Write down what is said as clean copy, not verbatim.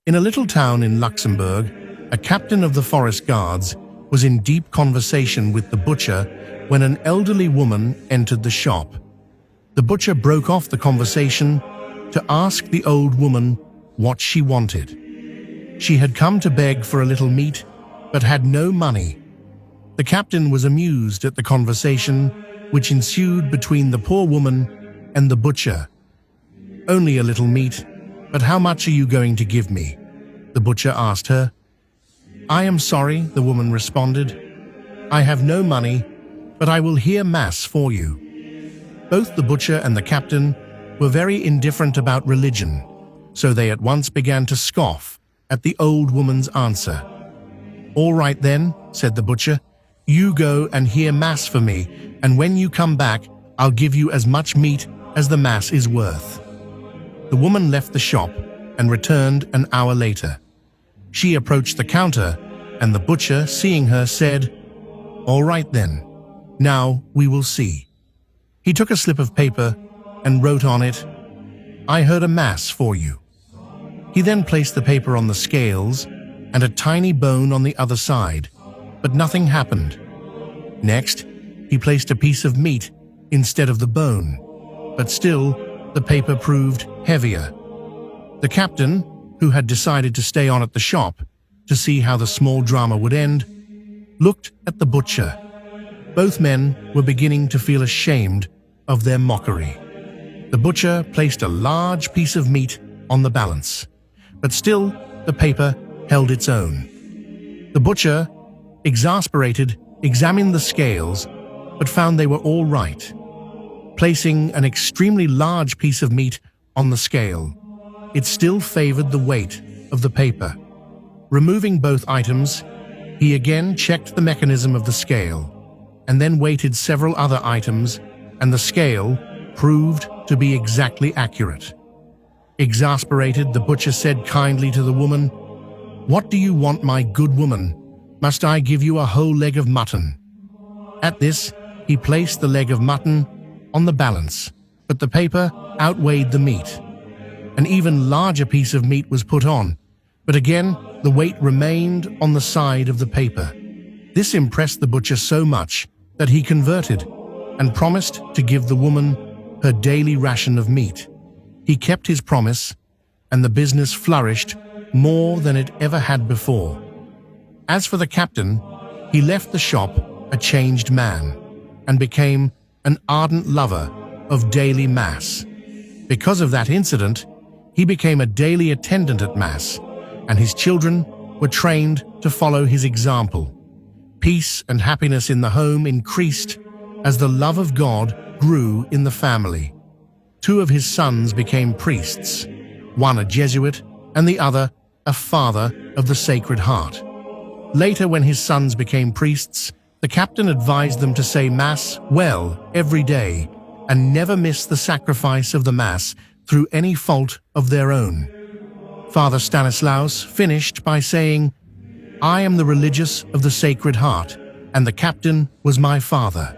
In a little town in Luxembourg, a captain of the forest guards was in deep conversation with the butcher when an elderly woman entered the shop. The butcher broke off the conversation to ask the old woman what she wanted. She had come to beg for a little meat, but had no money. The captain was amused at the conversation which ensued between the poor woman and the butcher. "Only a little meat, but how much are you going to give me?" the butcher asked her. "I am sorry," the woman responded. "I have no money, but I will hear mass for you." Both the butcher and the captain were very indifferent about religion, so they at once began to scoff at the old woman's answer. "All right then," said the butcher, "you go and hear mass for me, and when you come back, I'll give you as much meat as the mass is worth." The woman left the shop and returned an hour later. She approached the counter, and the butcher, seeing her, said, "All right then, now we will see." He took a slip of paper and wrote on it, "I heard a mass for you." He then placed the paper on the scales and a tiny bone on the other side, but nothing happened. Next, he placed a piece of meat instead of the bone, but still the paper proved heavier. The captain, who had decided to stay on at the shop to see how the small drama would end, looked at the butcher. Both men were beginning to feel ashamed of their mockery. The butcher placed a large piece of meat on the balance, but still the paper held its own. The butcher, exasperated, examined the scales, but found they were all right. Placing an extremely large piece of meat on the scale, it still favored the weight of the paper. Removing both items, he again checked the mechanism of the scale, and then weighted several other items, and the scale proved to be exactly accurate. Exasperated, the butcher said kindly to the woman, "What do you want, my good woman? Must I give you a whole leg of mutton?" At this, he placed the leg of mutton on the balance, but the paper outweighed the meat. An even larger piece of meat was put on, but again the weight remained on the side of the paper. This impressed the butcher so much that he converted and promised to give the woman her daily ration of meat. He kept his promise, and the business flourished more than it ever had before. As for the captain, he left the shop a changed man and became an ardent lover of daily mass. Because of that incident, he became a daily attendant at mass, and his children were trained to follow his example. Peace and happiness in the home increased as the love of God grew in the family. 2 of his sons became priests, one a Jesuit and the other a father of the Sacred Heart. Later, when his sons became priests, the captain advised them to say Mass well every day and never miss the sacrifice of the Mass through any fault of their own. Father Stanislaus finished by saying, "I am the religious of the Sacred Heart, and the captain was my father."